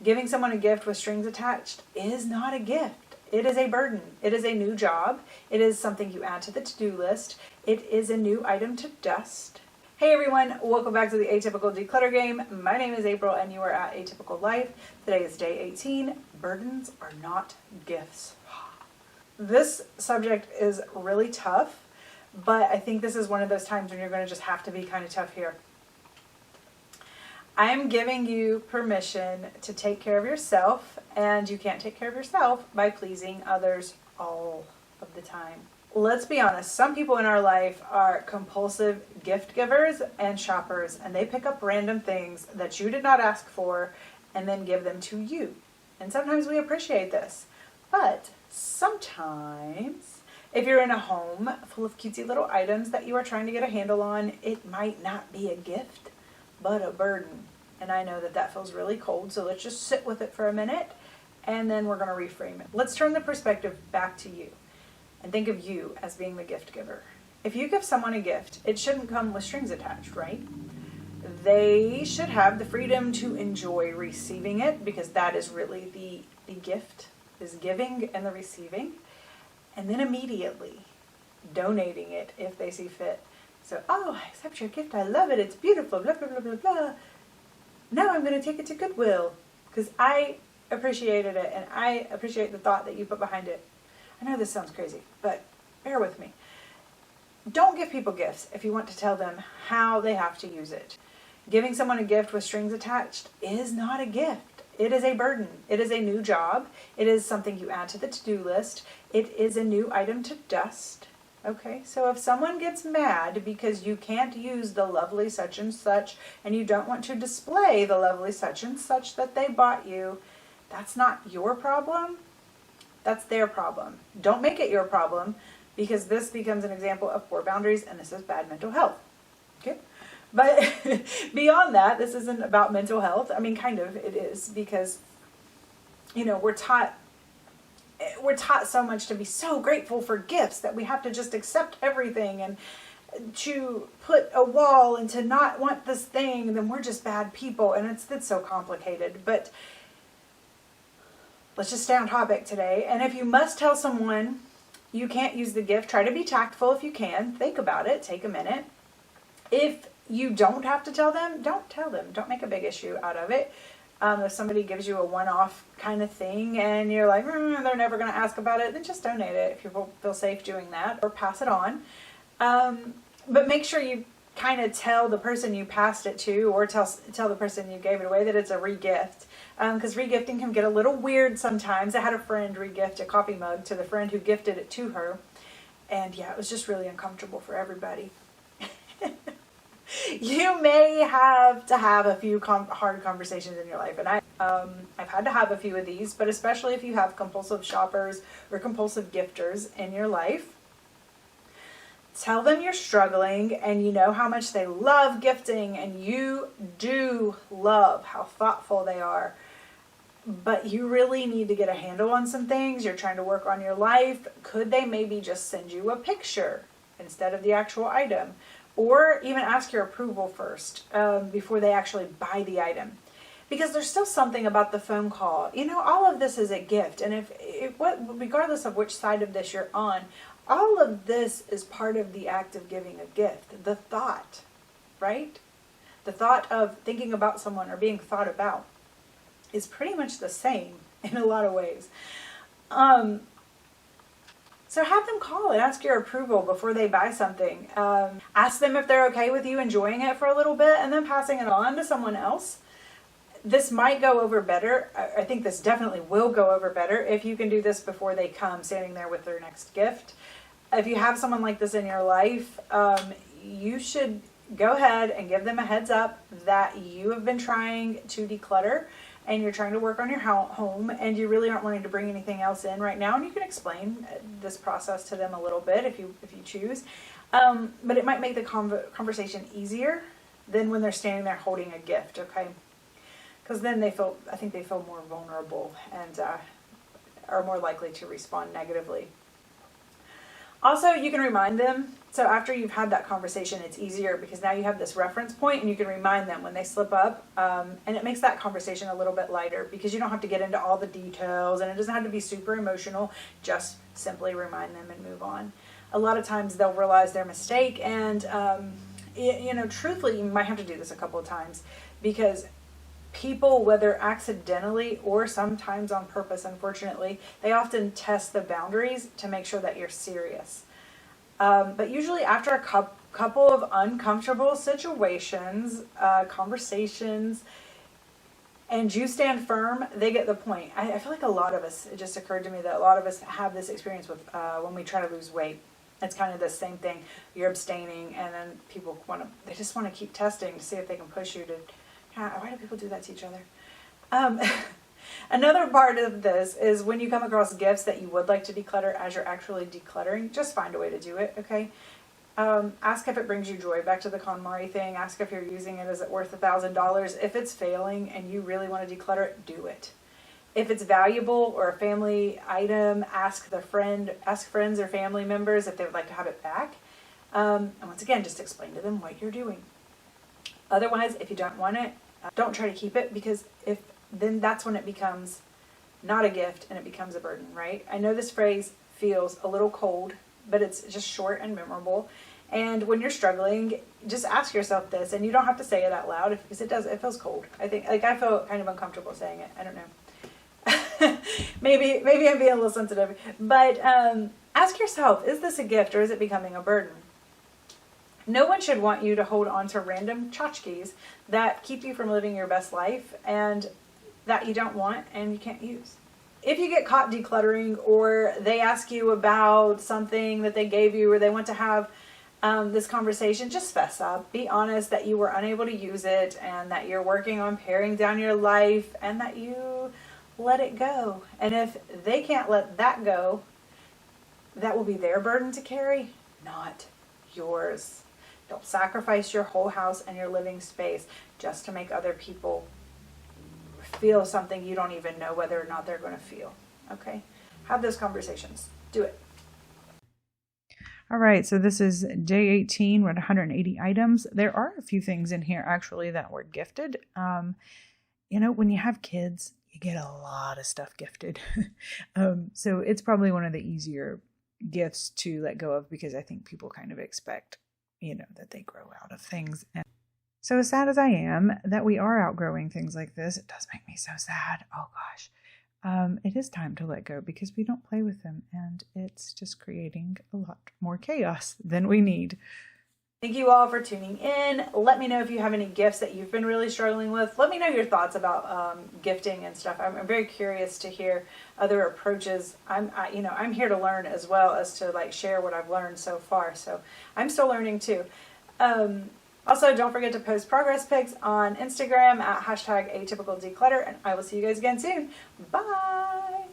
Giving someone a gift with strings attached is not a gift. It is a burden. It is a new job. It is something you add to the to-do list. It is a new item to dust. Hey everyone, welcome back to the Atypical Declutter game. My name is April and you are at Atypical Life. Today is day 18. Burdens are not gifts. This subject is really tough, but I think this is one of those times when you're going to just have to be kind of tough here. I am giving you permission to take care of yourself, and you can't take care of yourself by pleasing others all of the time. Let's be honest, some people in our life are compulsive gift givers and shoppers, and they pick up random things that you did not ask for and then give them to you. And sometimes we appreciate this, but sometimes if you're in a home full of cutesy little items that you are trying to get a handle on, it might not be a gift, but a burden. And I know that that feels really cold, so let's just sit with it for a minute, and then we're going to reframe it. Let's turn the perspective back to you, and think of you as being the gift giver. If you give someone a gift, it shouldn't come with strings attached, right? They should have the freedom to enjoy receiving it, because that is really the gift, is giving and the receiving, and then immediately donating it if they see fit. So, oh, I accept your gift, I love it, it's beautiful, blah, blah, blah, blah, blah. Now I'm going to take it to Goodwill, because I appreciated it, and I appreciate the thought that you put behind it. I know this sounds crazy, but bear with me. Don't give people gifts if you want to tell them how they have to use it. Giving someone a gift with strings attached is not a gift. It is a burden. It is a new job. It is something you add to the to-do list. It is a new item to dust. Okay, so if someone gets mad because you can't use the lovely such and such, and you don't want to display the lovely such and such that they bought you, that's not your problem. That's their problem. Don't make it your problem, because this becomes an example of poor boundaries, and this is bad mental health. Okay? But beyond that, this isn't about mental health. I mean, kind of it is, because, you know, we're taught so much to be so grateful for gifts that we have to just accept everything and to put a wall and to not want this thing, then we're just bad people, and it's so complicated. But let's just stay on topic today. And if you must tell someone you can't use the gift, try to be tactful if you can. Think about it. Take a minute. If you don't have to tell them, don't tell them. Don't make a big issue out of it. If somebody gives you a one-off kind of thing and you're like, they're never going to ask about it, then just donate it if you feel safe doing that, or pass it on. But make sure you kind of tell the person you passed it to, or tell the person you gave it away, that it's a re-gift. Because regifting can get a little weird sometimes. I had a friend regift a coffee mug to the friend who gifted it to her. And yeah, it was just really uncomfortable for everybody. You may have to have a few hard conversations in your life, and I've had to have a few of these, but especially if you have compulsive shoppers or compulsive gifters in your life, tell them you're struggling and you know how much they love gifting, and you do love how thoughtful they are, but you really need to get a handle on some things. You're trying to work on your life. Could they maybe just send you a picture instead of the actual item? Or even ask your approval first before they actually buy the item. Because there's still something about the phone call. You know, all of this is a gift. And regardless of which side of this you're on, all of this is part of the act of giving a gift. The thought, right? The thought of thinking about someone or being thought about is pretty much the same in a lot of ways. So have them call and ask your approval before they buy something. Ask them if they're okay with you enjoying it for a little bit and then passing it on to someone else. This might go over better. I think this definitely will go over better if you can do this before they come standing there with their next gift. If you have someone like this in your life, you should go ahead and give them a heads up that you have been trying to declutter and you're trying to work on your home, and you really aren't wanting to bring anything else in right now. And you can explain this process to them a little bit if you choose. But it might make the conversation easier than when they're standing there holding a gift, okay? Because then I think they feel more vulnerable and are more likely to respond negatively. Also, you can remind them. So after you've had that conversation, it's easier because now you have this reference point and you can remind them when they slip up. And it makes that conversation a little bit lighter because you don't have to get into all the details and it doesn't have to be super emotional. Just simply remind them and move on. A lot of times they'll realize their mistake and, truthfully, you might have to do this a couple of times because people, whether accidentally or sometimes on purpose, unfortunately, they often test the boundaries to make sure that you're serious. But usually after a couple of uncomfortable situations, conversations, and you stand firm, they get the point. I feel like a lot of us, it just occurred to me that a lot of us have this experience with when we try to lose weight. It's kind of the same thing. You're abstaining and then people they just want to keep testing to see if they can push you to, why do people do that to each other? Another part of this is when you come across gifts that you would like to declutter as you're actually decluttering, just find a way to do it, okay? Ask if it brings you joy. Back to the KonMari thing, ask if you're using it, is it worth $1,000? If it's failing and you really want to declutter it, do it. If it's valuable or a family item, ask friends or family members if they would like to have it back. And once again, just explain to them what you're doing. Otherwise, if you don't want it, don't try to keep it because then that's when it becomes not a gift and it becomes a burden, right? I know this phrase feels a little cold, but it's just short and memorable. And when you're struggling, just ask yourself this, and you don't have to say it out loud because it feels cold. I think, I feel kind of uncomfortable saying it. I don't know. maybe I'm being a little sensitive, but ask yourself, is this a gift or is it becoming a burden? No one should want you to hold on to random tchotchkes that keep you from living your best life and that you don't want and you can't use. If you get caught decluttering or they ask you about something that they gave you or they want to have this conversation, just fess up. Be honest that you were unable to use it and that you're working on paring down your life and that you let it go. And if they can't let that go, that will be their burden to carry, not yours. Don't sacrifice your whole house and your living space just to make other people feel something you don't even know whether or not they're going to feel. Okay? Have those conversations. Do it. All right, so this is day 18. We're at 180 items. There are a few things in here actually that were gifted. When you have kids, you get a lot of stuff gifted. So it's probably one of the easier gifts to let go of because I think people kind of expect, that they grow out of things. And so as sad as I am that we are outgrowing things like this, it does make me so sad. Oh gosh. It is time to let go because we don't play with them and it's just creating a lot more chaos than we need. Thank you all for tuning in. Let me know if you have any gifts that you've been really struggling with. Let me know your thoughts about gifting and stuff. I'm very curious to hear other approaches. I'm here to learn as well as to share what I've learned so far. So I'm still learning too. Also, don't forget to post progress pics on Instagram at #atypicaldeclutter, and I will see you guys again soon. Bye!